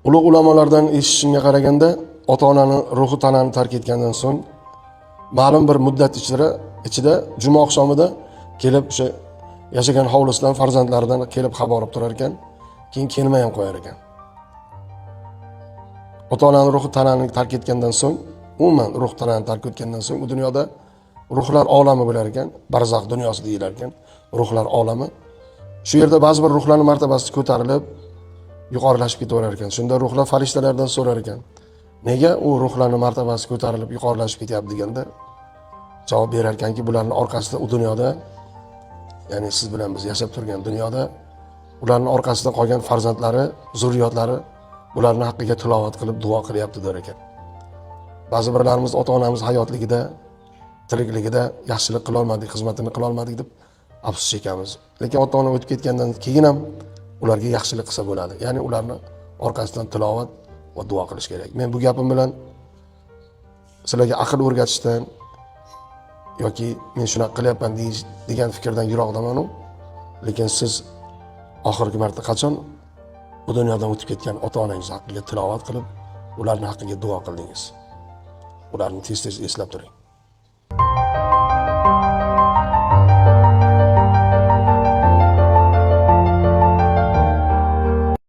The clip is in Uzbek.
Ulug' ulamolardan eshitishimga qaraganda, ota-onani ruhi tanani tark etgandan so'ng ma'lum bir muddat ichida juma oqshomida kelib o'sha yashagan hovlisidan farzandlaridan kelib xabar olib turar ekan, keyin kelmay ham qo'yar ekan. Ota-onani ruhi tanani tark etgandan so'ng, umuman ruh tanani tark etgandan so'ng bu dunyoda ruhlar olami bo'lar ekan, barzax dunyosi deyilar ekan, ruhlar olami. Shu yerda ba'zi bir ruhlarning martabasi ko'tarilib, yuqorilashib ketaverar ekan. Shunda ruhlar farishtalardan so'rar ekan, nega u ruhlarning martabasi ko'tarilib, yuqorilashib ketyapti deganda javob berar ekanki, bularning orqasida u dunyoda, ya'ni siz bilan biz yashab turgan dunyoda ularning orqasida qolgan farzandlari, zurriyotlari bularning haqqiga tilovat qilib duo qilyapti der ekan. Ba'zi birlarimiz ota-onamiz hayotligida, tirikligida yaxshilik qila olmadik, xizmatini qila olmadik deb afsus chekamiz. Lekin ota-ona o'tib ketgandan keyin ham ularga yaxshilik qilsa bo'ladi. Ya'ni ularni orqasidan tilovat va duo qilish kerak. Men bu gapim bilan sizlarga aql o'rgatishdan yoki men shunaqa qilyapman degan fikrdan yiroqdaman-u. Lekin siz oxirgi marta qachon bu dunyodan o'tib ketgan ota-onangiz haqqiga tilovat qilib, ularning haqqiga duo qildingiz? Ularni tez-tez eslab turing.